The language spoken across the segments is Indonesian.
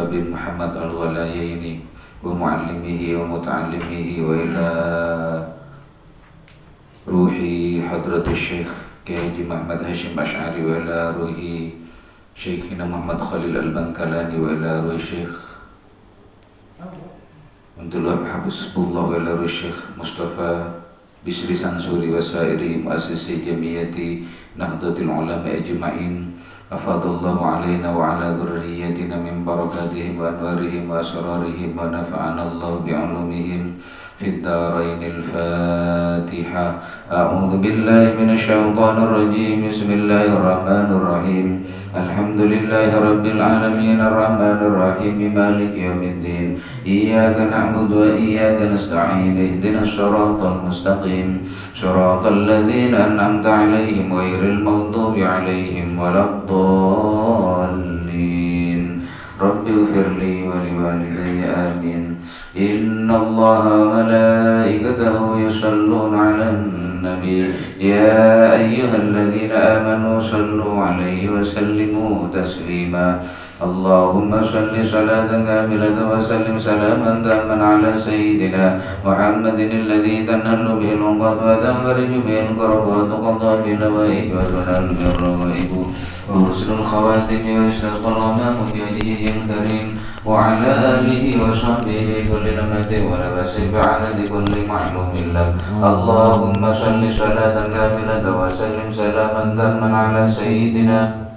أبي محمد الغلايين ومعلمه ومتعلمه وإلى روح حضرة الشيخ كهيجي محمد هاشم أشعري وإلى روح شيخنا محمد خليل البنكلاني وإلى روح الشيخ عبد الله حفظه الله وإلى روح الشيخ مصطفى بشري سانسوري وسائر مؤسسي جمعية نهضة العلماء أجمعين أفاض الله علينا وعلى ذريتنا من بركاتهم وأنوارهم وأسرارهم ونفعنا الله بعلومهم في الدارين. الفاتحة. أعوذ بالله من الشيطان الرجيم. بسم الله الرحمن الرحيم. الحمد لله رب العالمين الرحمن الرحيم مالك يوم الدين. إياك نعبد وإياك نستعين. اهدنا الصراط المستقيم صراط الذين أنعمت عليهم غير المغضوب عليهم ولا الضالين. رب اغفر لي ولوالدي آمين. إن الله وملائكته يصلون على النبي يا أيها الذين آمنوا صلوا عليه وسلموا تسليما. اللهم صل صلاة كاملة وسلم سلاما تاما على سيدنا محمد الذي تنال به العقد وتنفرج به الكرب وتقضى بالنوائب وتنال به الرغائب وحسن الخواتم ويستسقى الغمام بوجهه الكريم وعلى آله وصحبه بكل لمة ونفس بعدد كل معلوم لك. اللهم صل صلاة كاملة وسلم سلاما تاما على سيدنا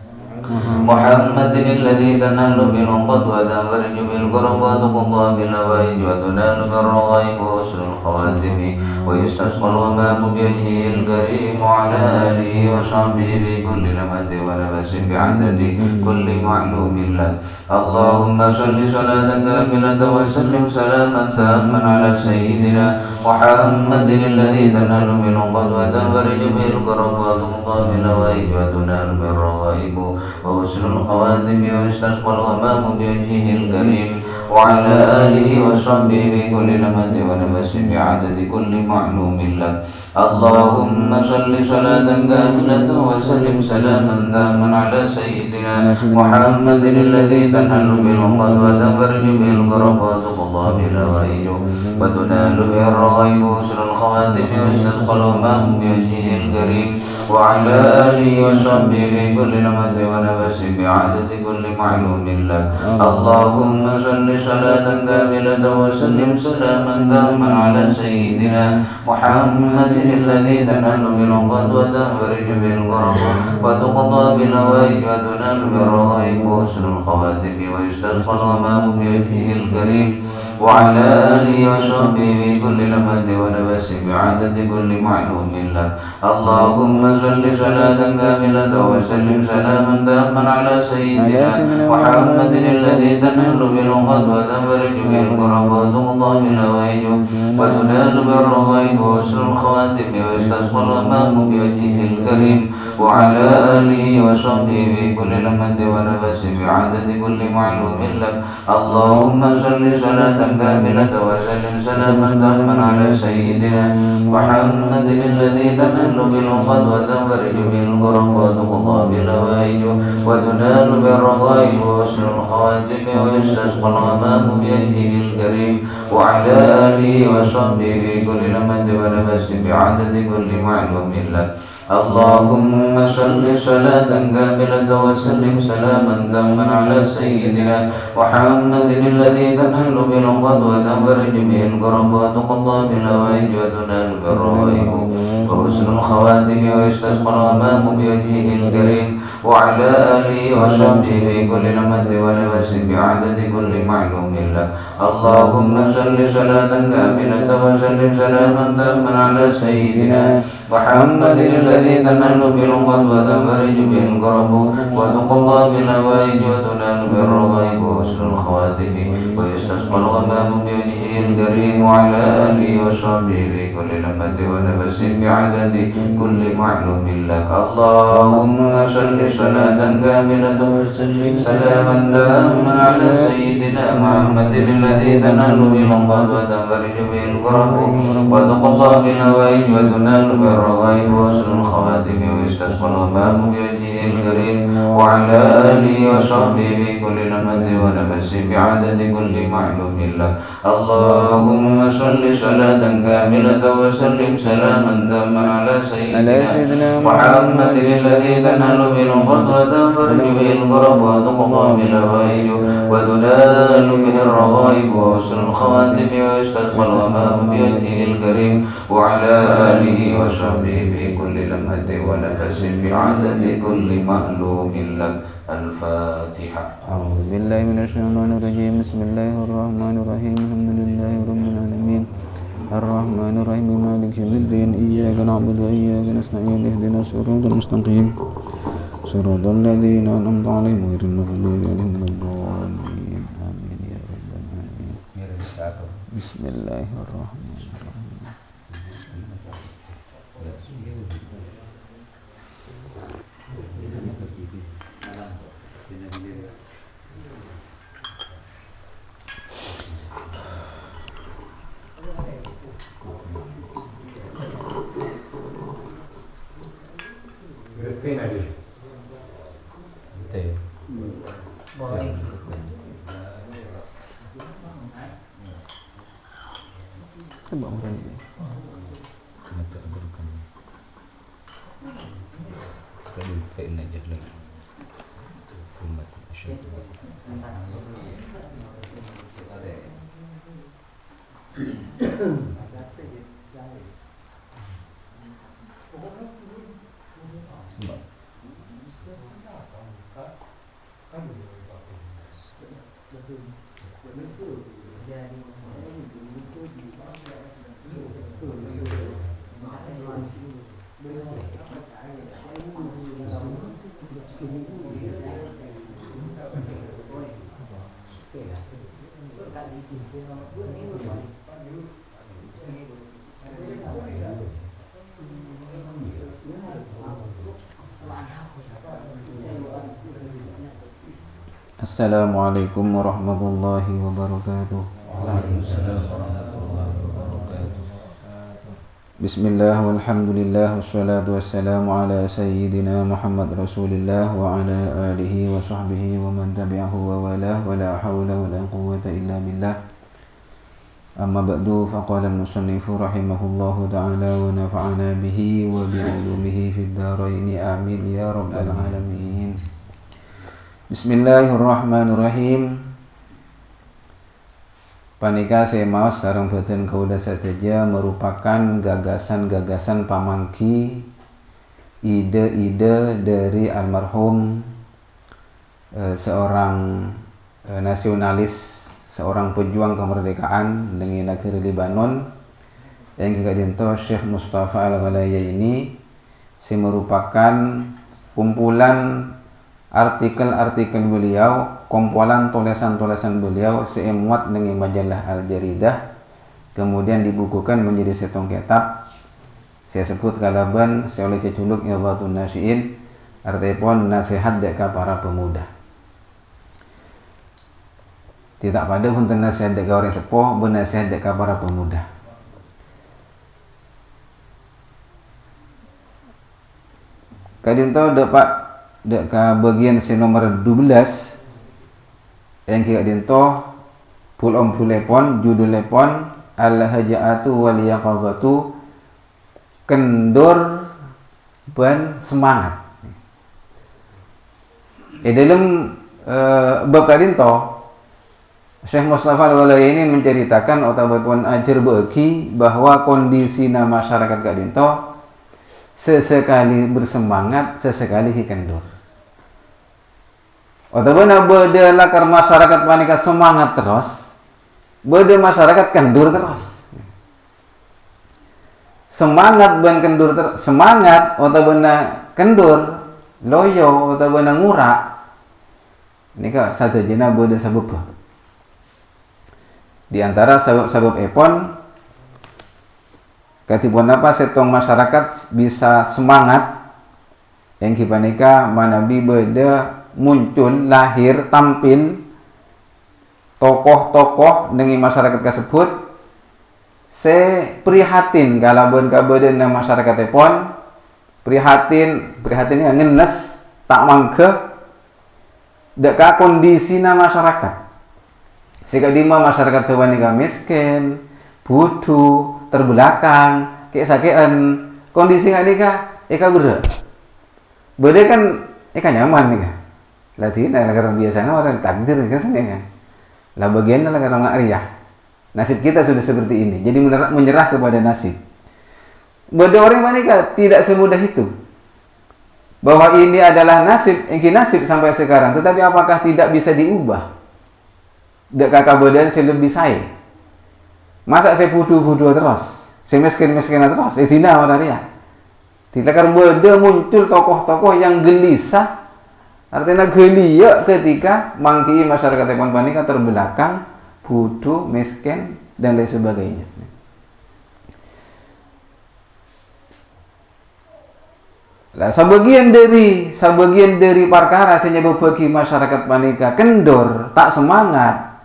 محمد الذي تنال بالعقد وتنفرج بالكرب وتقضى بالنوائب وتنال بالرغائب وحسن الخواتم ويستسقى الغمام بوجهه الكريم وعلى آله وصحبه بكل لمة ونفس بعدد كل معلوم لك. اللهم صل صلاة كاملة وسلم سلاما تاما على سيدنا محمد الذي تنال بالعقد وتنفرج بالكرب وتقضى بالنوائب وتنال بالرغائب وحسن الخواتم ويستسقى الغمام بوجهه الكريم وعلى آله وصحبه بكل لمة ونفس بعدد كل معلوم لك. اللهم صل صلاة كاملة وسلم سلاما تاما على سيدنا محمد الذي تنال بالعقد وتنفرج بالكرب وتقضى بالنوائب وتنال به الرغائب وحسن الخواتم ويستسقى الغمام بوجهه الكريم وعلى آله وصحبه بكل لمة ونفس بعدد كل معلوم لك. اللهم صل صلاة كاملة وسلم سلاما تاما على سيدنا محمد الذي تنال بالعقد وتنفرج بالكرب وتقضى بالنوائب وتنال بالرغائب وحسن الخواتم ويستسقى الغمام بوجهه الكريم وعلى آله وصحبه بكل لمة ونفس بعدد كل معلوم لك. اللهم صل صلاة كاملة وسلم سلاما تاما على سيدنا محمد الذي تنال بالعقد وتنفرج بالكرب وتقضى بالنوائب وتنال بالرغائب وحسن الخواتم ويستسقى الغمام بوجهه الكريم وعلى آله وصحبه بكل لمة ونفس بعدد كل معلوم لك. اللهم صل صلاة كاملة وسلم سلاما تاما على سيدنا محمد الذي تنال بالعقد وتنفرج بالكرب وتقضى بالنوائب وتنال بالرغائب وحسن الخواتم ويستسقى الغمام بوجهه الكريم وعلى آله وصحبه بكل لمة ونفس بعدد كل معلوم لك. اللهم صل صلاة كاملة وسلم سلاما تاما على سيدنا محمد الذي تنال بالعقد وتنفرج به الكرب وتقضى بالنوائب وتنال بالرغائب وحسن الخواتم ويستسقى الغمام بوجهه الكريم وعلى آله وصحبه بكل لمة ونفس بعدد كل معلوم لك. اللهم صل صلاة كاملة وسلم سلاما تاما على سيدنا محمد الذي تنال بالعقد وتنفرج به الكرب وتقضى بالنوائب وتنال بالرغائب وحسن الخواتم ويستسقى الغمام بوجهه الكريم وعلى آله وصحبه بكل لمة ونفس بعدد كل معلوم لك. اللهم صل صلاة كاملة وسلم سلاما تاما على سيدنا سيدنا محمد الذي تنال به الأمراض وتنفرج به الكرب وتقضى بالنوائب وتنال بالرغائب وحسن الخواتم ويستسقى الغمام بوجهه الكريم وعلى آله وصحبه في كل لمحة ونفس بعدد كل معلوم له. اللهم صل صلاة كاملة وسلم سلاما تاما على سيدنا محمد الذي تنال به الأمراض وتنفرج به الكرب وتقضى بالنوائب وتنال به الرغائب وحسن الخواتم ويستسقى الغمام بوجهه الكريم وعلى آله وصحبه في كل لمحة ونفس بعدد كل معلوم لك. الفاتحة. أعوذ بالله من الشيطان الرجيم. بسم الله الرحمن الرحيم. الحمد لله رب العالمين الرحمن الرحيم مالك يوم الدين إياك نعبد وإياك نستعين اهدنا الصراط المستقيم صراط الذين أنعمت عليهم غير المغضوب عليهم ولا الضالين آمين يا رب العالمين. بسم الله الرحمن الرحيم. Coba orang ini. Assalamualaikum warahmatullahi wabarakatuh. Bismillah walhamdulillah wassalatu wassalamu ala sayyidina Muhammad Rasulillah wa ala alihi wa sahbihi wa man tabi'ahu wa walah wa la hawla wa la quwwata illa billah. Amma ba'du, faqala al-musannifu rahimahullahu ta'ala wa nafa'ana bihi wa bi'ulumihi fid daraini amin ya rabbal alamin. Bismillahirrahmanirrahim. Panika saya maos sareng boten kaula sateja merupakan gagasan-gagasan pamangki, ide-ide dari almarhum seorang nasionalis, seorang pejuang kemerdekaan dari negeri Lebanon yang kekadinto Syekh Mustafa Al-Ghalaya ini. Merupakan kumpulan artikel-artikel beliau, kumpulan tulisan-tulisan beliau semuat dengan majalah Al-Jaridah, kemudian dibukukan menjadi setong kitab. Saya sebut kalaban saya oleh ceculuk Yadhatun Nasyiin, artipun nasihat deka para pemuda. Tidak pada punten nasihat deka orang sepuh, benasihat deka para pemuda. Kadinto dapat deka bagian nomor 12 yang kira dinto pulepon judulepon al-haja'atu wal yaqadhatu, kendur ban semangat. Dalam bab kadinto Syekh Mustafa Al-Ghalaya ini menceritakan ataupun ajar bagi bahwa kondisi masyarakat kadinto sesekali bersemangat, sesekali kendur. Otabana beda lakar masyarakat panika semangat terus, beda masyarakat kendur terus. Semangat ban kendur terus, semangat otabana kendur, loyo otabana ngurak. Nika satajana beda sabab. Di antara sabab-sabab epon katipun apa setong masyarakat bisa semangat yang kipanika manabi beda muncul, lahir, tampil tokoh-tokoh dengan masyarakat tersebut se prihatin kalaban kabadan masyarakat pon prihatinnya ngenes tak mangke deka kondisi masyarakat sikadima masyarakat tewanika miskin butuh terbelakang kayak sakean kondisi ngadika eka berat beda kan eka nyaman nih kan latih karena biasanya orang takdir kan kan lah bagian lah karena nggak riah nasib kita sudah seperti ini jadi menyerah kepada nasib beda orang manika tidak semudah itu bahwa ini adalah nasib sampai sekarang tetapi apakah tidak bisa diubah dek kakak badan saya lebih saya masa saya butuh terus saya miskin terus tidak orang riah tidak karena beda muncul tokoh-tokoh yang gelisah artinya gelia ketika mangki masyarakat Tepon Panika terbelakang, butuh, miskin, dan lain sebagainya. Lah sebagian dari perkara senyebab bagi masyarakat Panika kendor, tak semangat,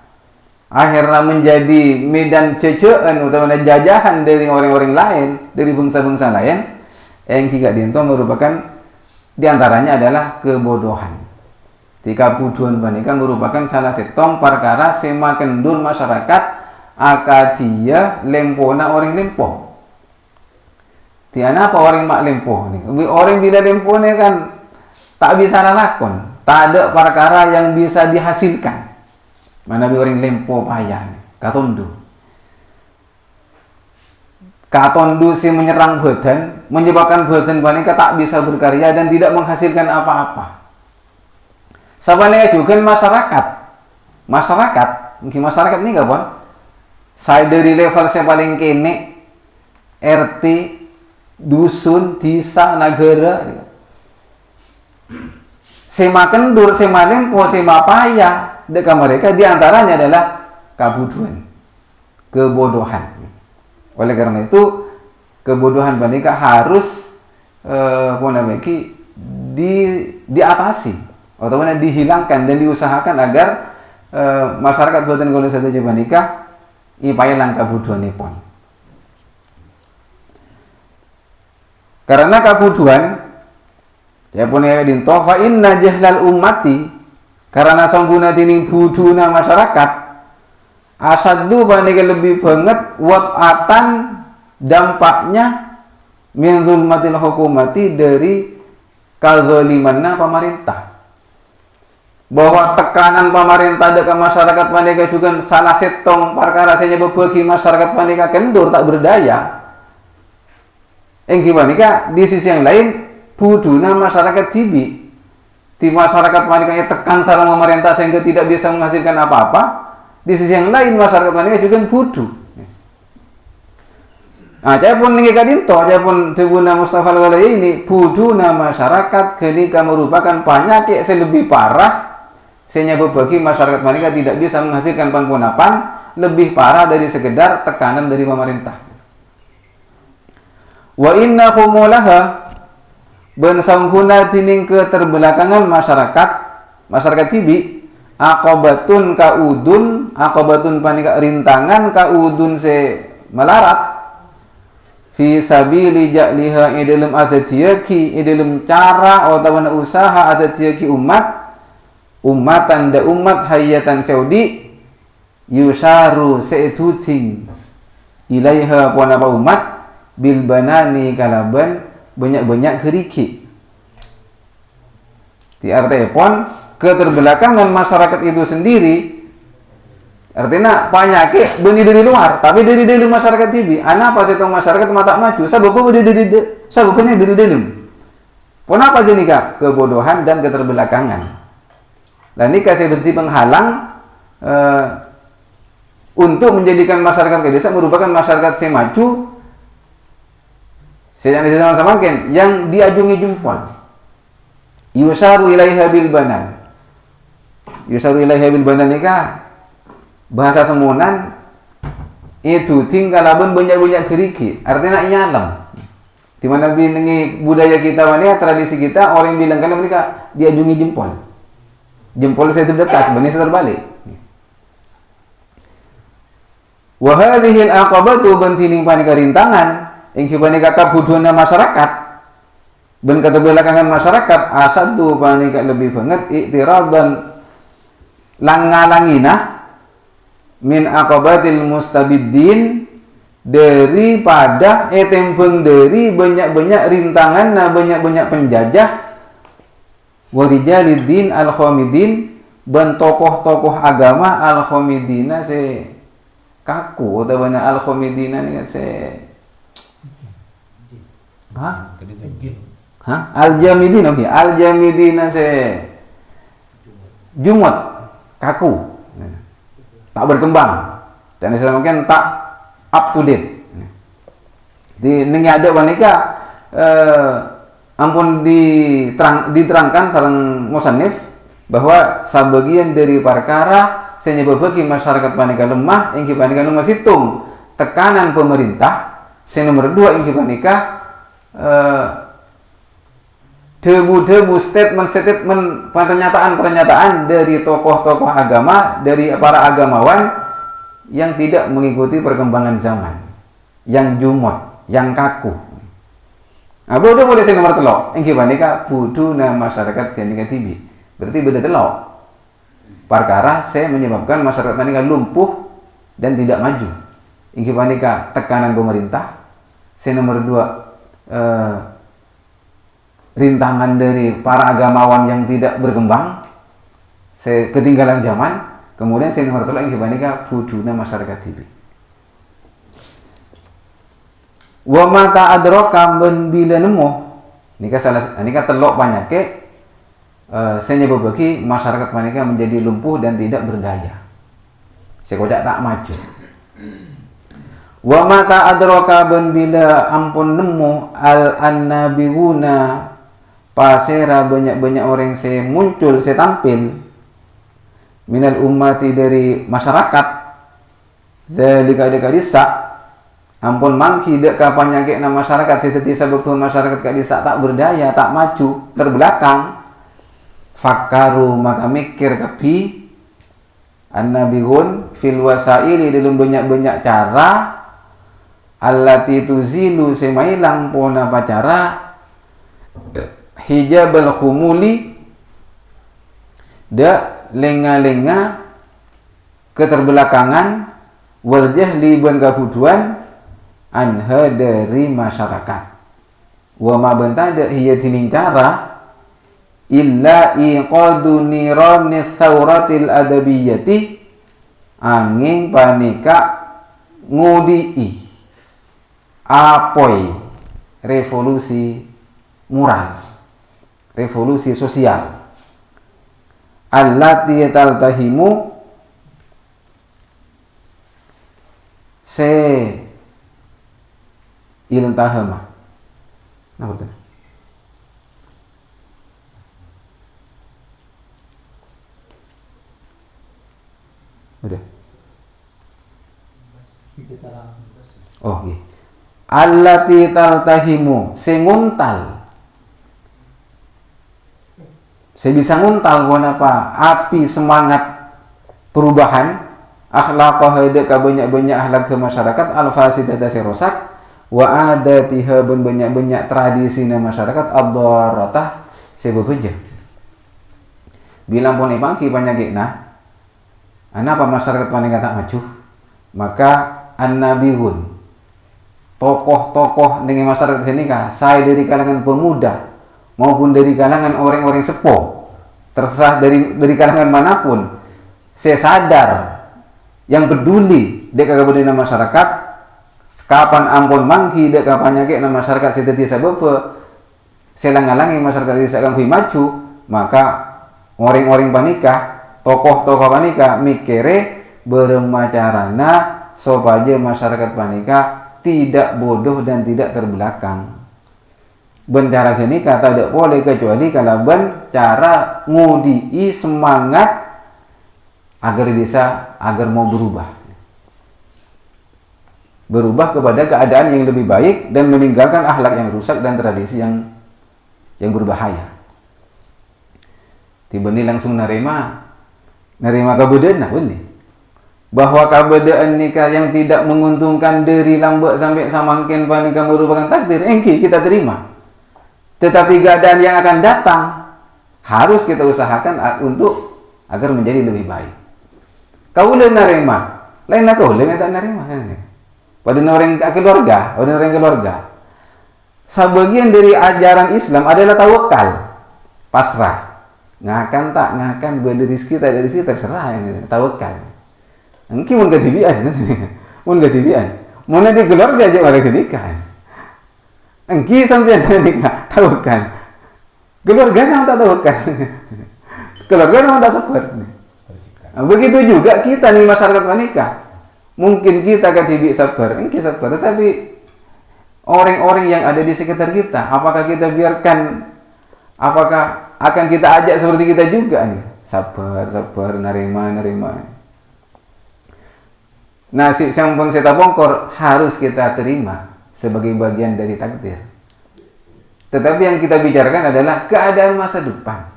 akhirnya menjadi medan cecean atau jajahan dari orang-orang lain, dari bangsa-bangsa lain, yang jika dinto merupakan diantaranya adalah kebodohan. Tika buduan panika merupakan salah setong perkara semakin dur masyarakat akadia lempona orang lempo. Tiana apa orang mak lempo nih? Orang bila lempo nih kan tak bisa lakon, tak ada perkara yang bisa dihasilkan. Mana bi orang lempo payah nih, katondu si menyerang badan, menyebabkan badan panika tak bisa berkarya dan tidak menghasilkan apa-apa. Sebenarnya juga masyarakat ini kapan? Saya dari level saya paling kene, RT, dusun, desa, negara. Sema kendur, sema lempo, sema payah. Dekat mereka diantaranya adalah kabuduan, kebodohan. Oleh karena itu kebodohan panika harus diatasi atau dihilangkan dan diusahakan agar masyarakat buatan kalau saja panika ipaya langkah kabuduan pon. Karena kabuduan saya punya dinto fa inna jahlal ummati karena sangguna tining buduna masyarakat asaddu panika lebih banget wat'atan dampaknya min zulmatil hukumati dari kezalimanna pemerintah. Bahwa tekanan pemerintah dekat masyarakat panika juga salah setong perkara saya bagi masyarakat panika kendur tak berdaya. Engki panika di sisi yang lain buduna masyarakat tibi. Di masyarakat panika tekan sarang pemerintah sehingga tidak bisa menghasilkan apa-apa. Di sisi yang lain masyarakat panika juga budu. Nah, saya pun lagi kadinto, saya pun Tebuna Mustafa Al-Walai ini buduna masyarakat ketika merupakan penyakit lebih parah. Sehingga bagi masyarakat mereka tidak bisa menghasilkan pempunapan lebih parah dari sekedar tekanan dari pemerintah. Wa inna kumulaha bensangguna tining keterbelakangan masyarakat tibi akobatun panika rintangan kaudun se melarat fi sabili ja'liha idilum adatiyaki idilum cara atau usaha adatiyaki ummatan da umat hayatan saudi yusaru seituting ilaiha puanapa umat bil banani kalaban banyak-banyak keriki di arti pon keterbelakangan masyarakat itu sendiri artinya penyakit benih dari luar tapi dari dalam masyarakat tibi apa setong masyarakat mata maju sababnya dari dalam pon apa gini kak kebodohan dan keterbelakangan. Dan ini kasih bentuk penghalang untuk menjadikan masyarakat ke desa merupakan masyarakat yang maju sama yang diajungi jempol. Yusaru ilaiha bil banan. Yusaru ilaiha bil banan ini bahasa semunan itu tinggal abon banyak-banyak geriki artinya nyalam. Di mana budaya kita tradisi kita orang bilang kan mereka diajungi jempol saya terdekat sebenarnya saya terbalik Wa hadhihi al-aqabatu bantining panika rintangan ingki panika kabuduna masyarakat ben keterbelakangan masyarakat asadu panika lebih banget iktiradan langalangina min aqabatil mustabiddin daripada tembeng dari banyak-banyak rintangan na banyak-banyak penjajah warijaliddin al-khamidin ban tokoh-tokoh agama al-khamidina se kaku atau banyak al-khamidina ni se al-jamidin okey al-jamidina se jumut kaku tak berkembang dan mungkin tak up to date di nengi ada wanita ampun diterangkan sareng musannif bahwa sebagian dari perkara senyebabagi masyarakat panika lemah ingki panika nomor situng tekanan pemerintah nomor 2 ingki panika debu statement pernyataan dari tokoh-tokoh agama dari para agamawan yang tidak mengikuti perkembangan zaman yang jumut yang kaku bodoh boleh saya nomor telok ingki panika buduna masyarakat kenika tibi berarti beda telok perkara saya menyebabkan masyarakat panika lumpuh dan tidak maju ingki panika tekanan pemerintah nomor 2 rintangan dari para agamawan yang tidak berkembang ketinggalan zaman kemudian nomor 3 ingki panika buduna masyarakat tibi wa mata adraka ben bila nemu nika telok panyake senyebab bagi masyarakat panika menjadi lumpuh dan tidak berdaya sekojak tak maju wa mata adraka ben bila ampun nemu al-annabiyuna pasera banyak-banyak orang saya muncul saya tampil minal ummati dari masyarakat zalika desa ampun mangki dek kapan nyake na masyarakat seteti sebab masyarakat kadisa tak berdaya tak maju terbelakang fakaru maka mikir kepi annabiyun fil wasaili dalam banyak-banyak cara allati tuzilu semailang pona pacara hijabal khumuli da lenga-lenga keterbelakangan wal jahli ban kabuduan anha dari masyarakat wa ma bentada hiya tining cara illa iqadu nirani thawratil adabiyyati angin panika ngudii apoi revolusi moral revolusi sosial allati taltahimu se iltahama nah betul udah oh iya allati taltahimu senguntal saya bisa nguntal apa api semangat perubahan akhlaqah hada ka banyak-banyak akhlak ke masyarakat al-fasidah dasi rosak wa adatiha banyak-banyak tradisi na masyarakat ad-darratah sebebeja bilang pun ipangki panyagikna anapa masyarakat paling tak maju maka annabiyun tokoh-tokoh dengan masyarakat ini saya dari kalangan pemuda maupun dari kalangan orang-orang sepuh terserah dari kalangan manapun saya sadar yang peduli dek kemudian masyarakat kapan ampun mangki dek kapan nyake na masyarakat seteti sebab selang-alangi masyarakat desa kang maju maka orang-orang panika tokoh-tokoh panika mikire bermacarana supaya masyarakat panika tidak bodoh dan tidak terbelakang bencara gini kata tidak boleh kecuali kalau cara ngudii semangat agar mau berubah kepada keadaan yang lebih baik dan meninggalkan akhlak yang rusak dan tradisi yang berbahaya. Tiba ini langsung nerima kebenaran nah ini bahwa keadaan nikah yang tidak menguntungkan dari lambat sampai samangkin panikah merupakan takdir, engki kita terima. Tetapi keadaan yang akan datang harus kita usahakan untuk agar menjadi lebih baik. Kau boleh nerima, lain aku boleh tak nerima. Pada orang keluarga, sebagian dari ajaran Islam adalah tawakal, pasrah. Ngakan beri rezeki tak ada rezeki terserah ini, tawakal. Engki mun katibian, Mun di keluarga aja orang nikah. Engki sampai nikah, tawakal. Keluarga nama tak tawakal. Keluarga nama tak sabar. Begitu juga kita nih masyarakat menikah. Mungkin kita katibi sabar, engki sabar, tetapi orang-orang yang ada di sekitar kita, apakah kita biarkan, apakah akan kita ajak seperti kita juga nih? Sabar, nerima. Nasib sampun seta bongkor harus kita terima sebagai bagian dari takdir. Tetapi yang kita bicarakan adalah keadaan masa depan.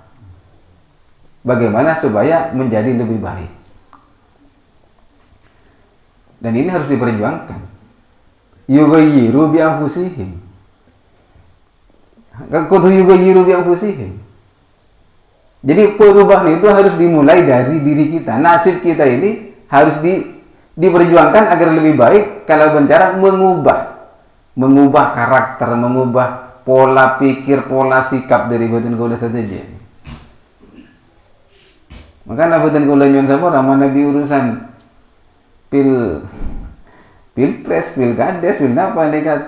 Bagaimana supaya menjadi lebih baik. Dan ini harus diperjuangkan. Yughayyiru bi anfusihim. Kudu yughayyiru bi anfusihim. Jadi perubahan itu harus dimulai dari diri kita. Nasib kita ini harus diperjuangkan agar lebih baik kalau bicara mengubah karakter, mengubah pola pikir, pola sikap dari batin kula saja. Maka batin kula nyon sabar sama nabi urusan pilpres, pilkades, apa nekat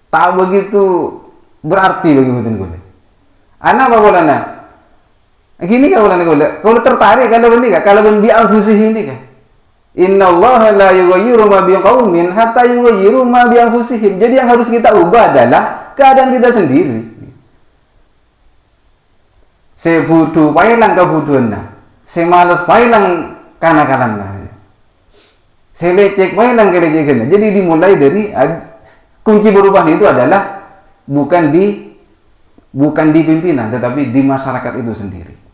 tak begitu berarti bagi batin kula. Ana apa bolana? Gini kau bolana kalau tertarik kalau bi anfusihim nikah. Innallaha la yughayyiru ma biqaumin hatta yughayyiru ma bi anfusihim. Jadi yang harus kita ubah adalah keadaan kita sendiri. Saya butuh pailang kebutuhanna. Saya malas pailang kana-kanana. Saya lecek pailang kelecekanna. Jadi dimulai dari kunci perubahan itu adalah bukan di pimpinan tetapi di masyarakat itu sendiri.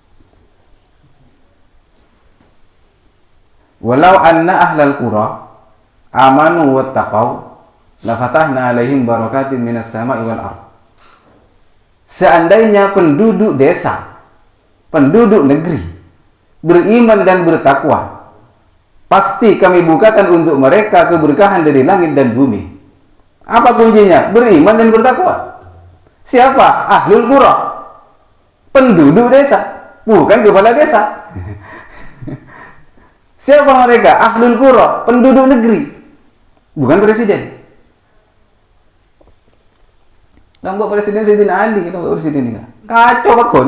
Walau anna ahlal qura amanu wattaqau la fatahna alaihim barakatin minas sama'i wal ardh. Seandainya penduduk desa, penduduk negeri beriman dan bertakwa, pasti kami bukakan untuk mereka keberkahan dari langit dan bumi. Apa kuncinya? Beriman dan bertakwa. Siapa? Ahlul qura. Penduduk desa, bukan kepala desa. Siapa mereka? Ahlul qura, penduduk negeri, bukan presiden. Nampak presiden Sayyidina Ali, kita presiden ini. Kacau bakon.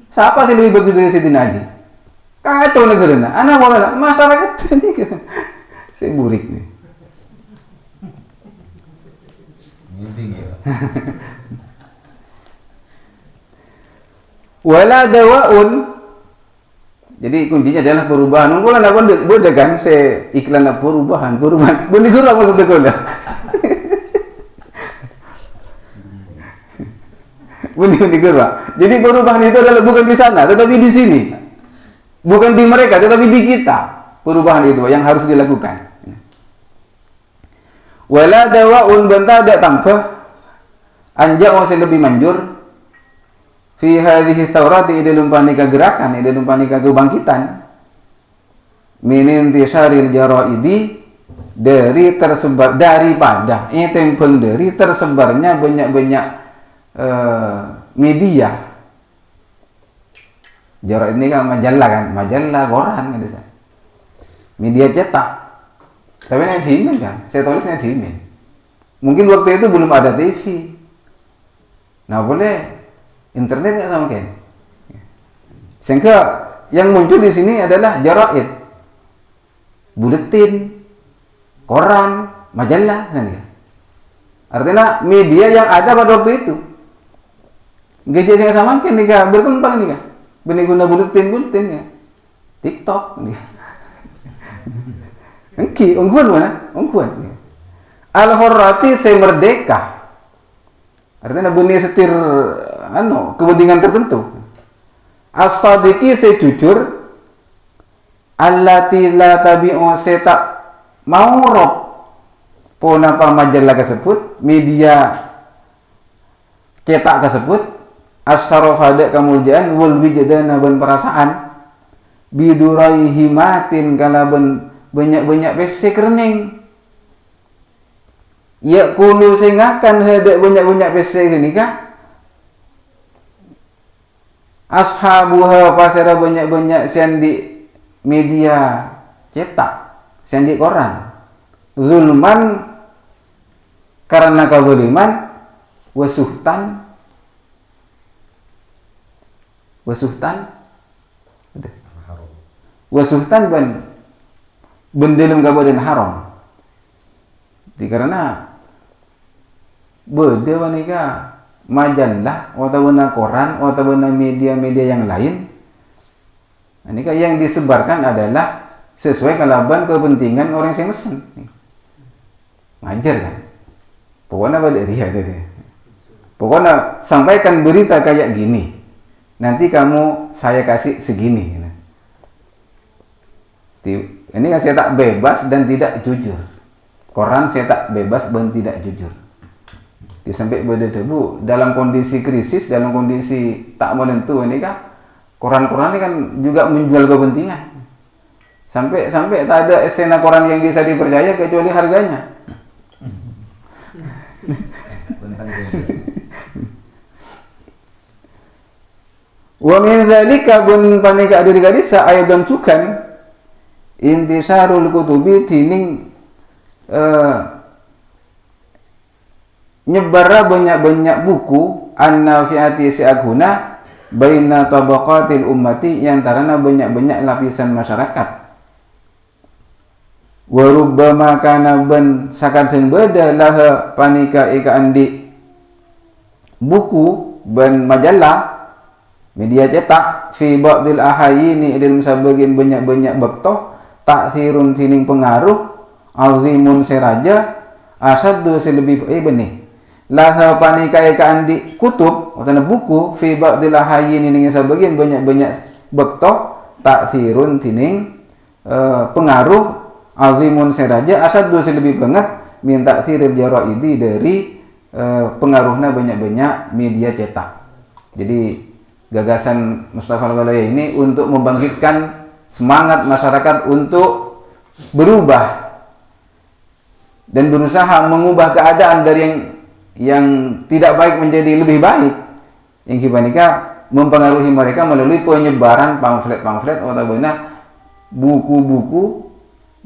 Siapa sih lebih bagus dari Sayyidina Ali? Kacau negaranya. Anak mana? Masyarakat ini kan. Saya burik nih. Wala dawaun. Jadi kuncinya adalah perubahan. Nunggulan apa beda kan? Saya iklan perubahan. Boleh kurang maksudnya kola. Boleh kurang. Jadi perubahan itu adalah bukan di sana, tetapi di sini. Bukan di mereka, tetapi di kita. Perubahan itu yang harus dilakukan. Wala dawaun banta ada tanpa anja masih lebih manjur. Fi hadhihi thawrati idalum panika gerakan, idalum panika kebangkitan min intisharil jaraidi daripada tempel dari tersebarnya banyak-banyak media. Jaraid ini kan majalah koran gitu. Media cetak. Tapi ini diimin kan, saya tulisnya diimin. Mungkin waktu itu belum ada TV. Nah boleh internet nggak sama kan? Sehingga yang muncul di sini adalah jaraid, buletin, koran, majalah, kan? Artinya media yang ada pada waktu itu. Gadget yang sama kan nih berkembang nih kan? Benih guna buletin ya, TikTok nih. Engki, ungguan mana? Ungguan. Al-Hurrati saya merdeka. Artinya bunyi setir kepentingan tertentu. As-Sadiqi saya jujur. allati la tabi'u setak maurab pona pa majalah tersebut, media cetak tersebut, as-saraf ada kemuliaan wal wijdana ben perasaan bidurai himatin kalaben banyak-banyak besi kerening ya kulu singakan hendak banyak-banyak besi ini kah ashabuha pasara banyak-banyak sendi media cetak sendi koran zulman karena kezuliman wasuhtan ben dalam kabadan haram karena beda wanita majalah atau benar koran atau benar media-media yang lain ini yang disebarkan adalah sesuai kalaban kepentingan orang yang mesen ngajar kan pokoknya pada dia pokoknya sampaikan berita kayak gini nanti kamu saya kasih segini ini saya tak bebas dan tidak jujur koran saya tak bebas dan tidak jujur sampai berdebu dalam kondisi krisis dalam kondisi tak menentu ini kan koran-koran ini kan juga menjual kepentingan sampai tak ada esena koran yang bisa dipercaya kecuali harganya wa min zalika bun panika adiri gadisa aydan cukan intisarul kutubi tining nyebara banyak-banyak buku an-nafi'ati si'aguna baina tabaqatil ummati yang tarana banyak-banyak lapisan masyarakat wa rubbama kana ban sakadeng beda lah panika ika andi buku ban majalah media cetak fi ba'dil ahayini dalam sebagian banyak-banyak baktoh taksirun tining pengaruh azimun seraja asaddu selebih benih laha panika ika andi kutub atau buku fi ba'dil ahayini ning sebagian banyak-banyak baktoh taksirun tining pengaruh azimun seraja asaddu selebih banget min taksiril jaraidi dari pengaruhnya banyak-banyak media cetak. Jadi gagasan Mustafa Al-Ghalaya ini untuk membangkitkan semangat masyarakat untuk berubah dan berusaha mengubah keadaan dari yang tidak baik menjadi lebih baik. Yang kibanika mempengaruhi mereka melalui penyebaran pamflet-pamflet atau benar buku-buku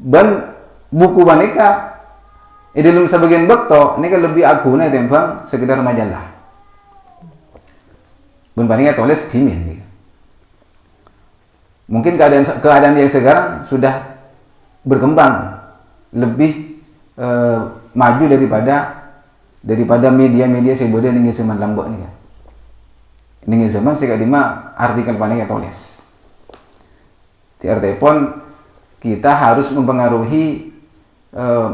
dan buku baneka. Dalam sebagian bekto ini kan lebih aguna tembang sekedar majalah. Bun paninga tulis dimin. Mungkin keadaan yang sekarang sudah berkembang lebih maju daripada media-media sebeda ning zaman lambok ni kan. Ning zaman sekadima artikel paninga tulis. Ti artipun kita harus mempengaruhi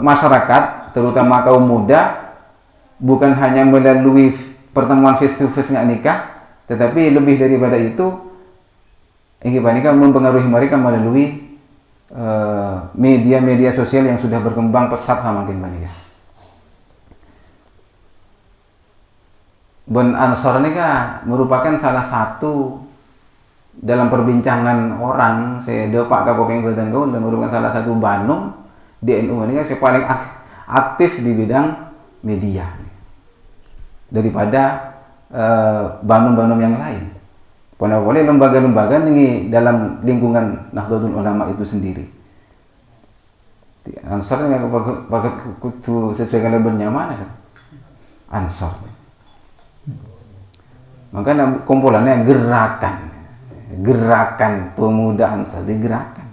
masyarakat terutama kaum muda bukan hanya melalui pertemuan face to face nikah tetapi lebih daripada itu ingin mempengaruhi mereka melalui media-media sosial yang sudah berkembang pesat sama ingin Ben Ansor ini kan merupakan salah satu dalam perbincangan orang saya Pak Kapopeng Batan Gaul dan merupakan salah satu Bandung di NU ini kan saya paling aktif di bidang media daripada Bandung-Bandung yang lain. Boleh lembaga-lembaga ini dalam lingkungan Nahdlatul Ulama itu sendiri. Ansor ini pakai kudu sesuai kalau bernyaman kan? Ansor. Makanya kumpulannya gerakan pemuda Ansor digerakkan.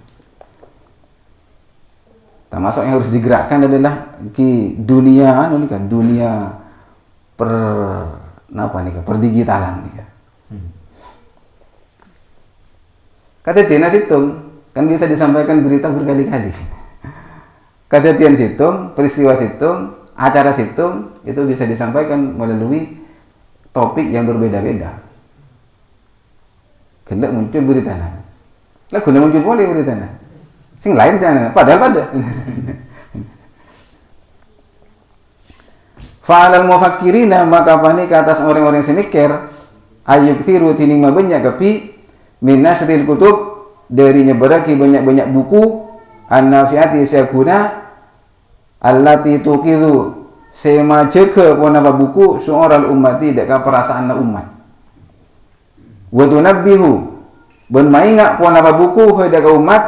Termasuk yang harus digerakkan adalah di dunia perdigitalan nih kan. Kata Tiana Situng kan bisa disampaikan berita berkali-kali. Kata Tian Situng, peristiwa Situng, acara Situng itu bisa disampaikan melalui topik yang berbeda-beda. Kena muncul berita nah. Lah kena muncul boleh berita nah. Sing lain jangan padahal pada. Fa'alal mufakkirina maka pani ke atas orang-orang semikir ayyukthiru tining banyak kepi min nasril kutub dari nyebaraki banyak-banyak buku an-nafi'ati syakuna allati tuqidu sema jeke pona buku su'oral ummati deka perasaan umat wa tunabbihu ben mainga pona buku deka umat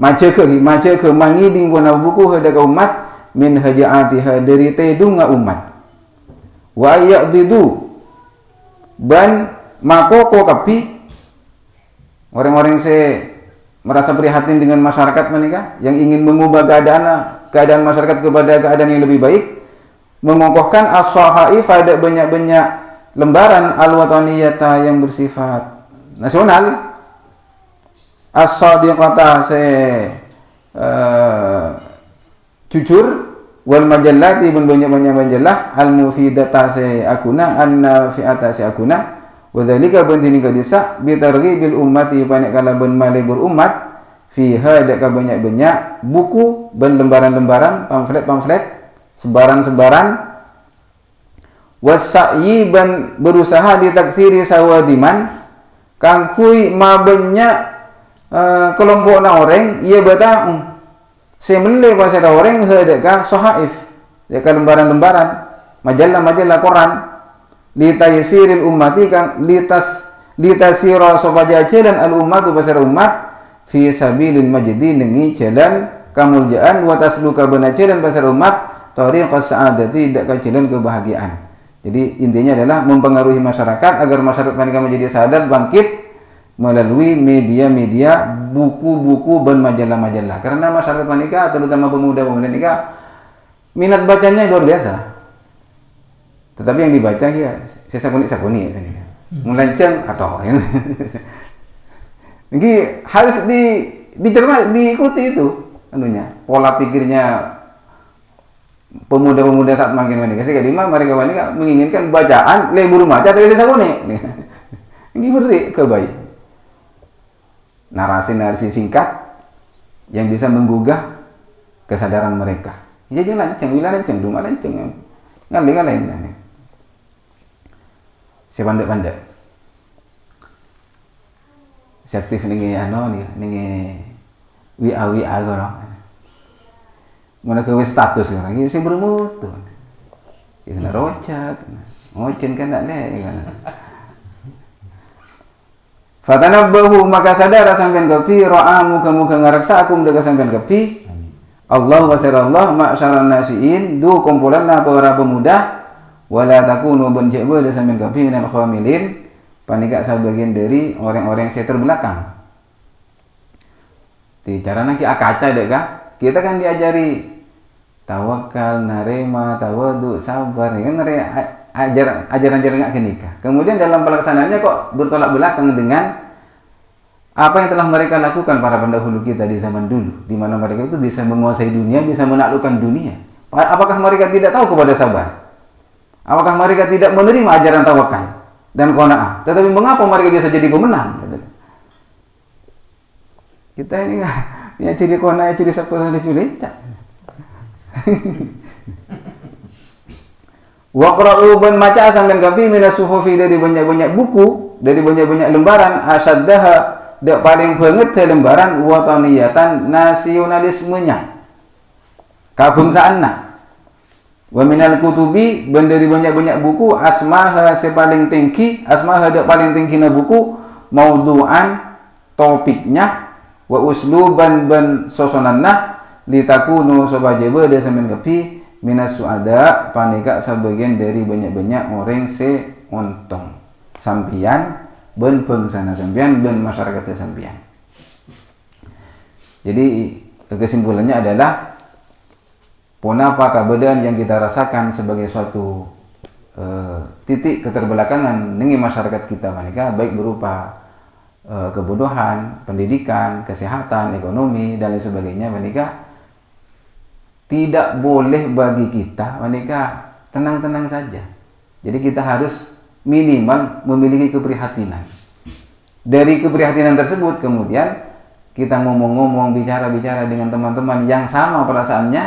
maceke mangiding pona buku deka umat min hajaatiha dari tedunga umat wa ya'didu ban makoko kapi orang-orang merasa prihatin dengan masyarakat menikah yang ingin mengubah keadaan masyarakat kepada keadaan yang lebih baik, mengokohkan as-sahaif ada banyak-banyak lembaran al-wataniyata yang bersifat nasional, as-sadiqata jujur, wal majallati banyak-banyak majalah al-mufidata akuna an-nafi'ata akuna wa dzalika bantini kadisa bi targhibil ummati panakala ben malibur umat fiha deka banyak-banyak buku ben lembaran-lembaran pamflet-pamflet sebaran-sebaran wasai ban berusaha ditakthiri sawadiman kangkui mabanyak kelompokna orang ia bata semele pasal orang deka sahaif deka lembaran-lembaran majalah-majalah koran litaysiril ummati kang litasira sopaja jalan al ummatu pasar umat fi sabilil majdi nengi jalan kamuljaan wa tasluka bana jalan pasar umat tariqas sa'adati dak jalan kebahagiaan. Jadi intinya adalah mempengaruhi masyarakat agar masyarakat mereka menjadi sadar bangkit melalui media-media buku-buku dan majalah-majalah. Karena masyarakat mereka terutama pemuda-pemuda mereka minat bacanya luar biasa. Tetapi yang dibaca ya saya sakuni ya melancang atau ini harus dicermati, diikuti itu anunya pola pikirnya pemuda-pemuda saat makin menikah. Sehingga mereka menginginkan bacaan lebur maca tapi saya sakuni ini beri kebaik narasi-narasi singkat yang bisa menggugah kesadaran mereka. Jadi lancang, bila lancang, duma lancang ngalih-ngalih saya pandai-pandai saya aktif nih WA gono mana ke status sekarang ini saya bermutu saya kena rojak ngocen kan tak leh kan fatanabbahu maka sadar sampean kepi ra'a muka-muka ngaraksa akum deka sampean kepi Allah wasirallah ma'syaran nasiin du kumpulanna para pemuda wala takunu benjek boleh sampean kapi minal khamilin panika sebagian dari orang-orang yang saya terbelakang. Di cara nanti akaca dek kah? Kita kan diajari tawakal, narema, tawadu, sabar, kan ajaran-ajaran nggak kenikah. Kemudian dalam pelaksanaannya kok bertolak belakang dengan apa yang telah mereka lakukan para pendahulu kita di zaman dulu, di mana mereka itu bisa menguasai dunia, bisa menaklukkan dunia. Apakah mereka tidak tahu kepada sabar? Apakah mereka tidak menerima ajaran tawakal dan qanaah? Tetapi mengapa mereka bisa jadi pemenang? Kita ini ya jadi qanaah, jadi sabar, jadi lecak. Waqra'u ban maca sampean kapi minas suhufi dari banyak-banyak buku, dari banyak-banyak lembaran asaddaha dak paling banget lembaran wataniyatan nasionalismenya. Kabangsaanna. Wa minal kutubi ban dari banyak-banyak buku asmaha sepaling tinggi, asmaha dak paling tinggi na buku maudu'an topiknya wa usluban ban sosonanna litakunu sobajebe de sampean kapi minas suada panika sebagian dari banyak-banyak orang se ontong sampian ben bangsana sampian ben masyarakatnya sampian. Jadi kesimpulannya adalah ponapa keadaan yang kita rasakan sebagai suatu titik keterbelakangan dengan masyarakat kita manika baik berupa kebodohan, pendidikan, kesehatan, ekonomi dan lain sebagainya manika tidak boleh bagi kita menikah tenang-tenang saja. Jadi kita harus minimal memiliki keprihatinan. Dari keprihatinan tersebut kemudian kita ngomong-ngomong, bicara-bicara dengan teman-teman yang sama perasaannya,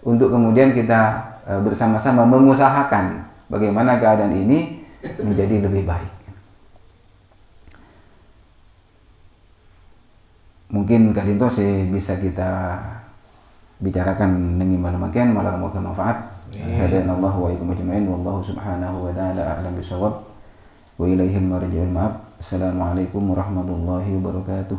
untuk kemudian kita bersama-sama mengusahakan bagaimana keadaan ini menjadi lebih baik. Mungkin kadinto sih bisa kita bicarakan dengan makin malah mau manfaat. Hadanallahu wa iyyakum ajma'in, wallahu subhanahu wa ta'ala a'lam bishawab. Wa ilaihil marji'ul ma'ab. Assalamualaikum warahmatullahi wabarakatuh.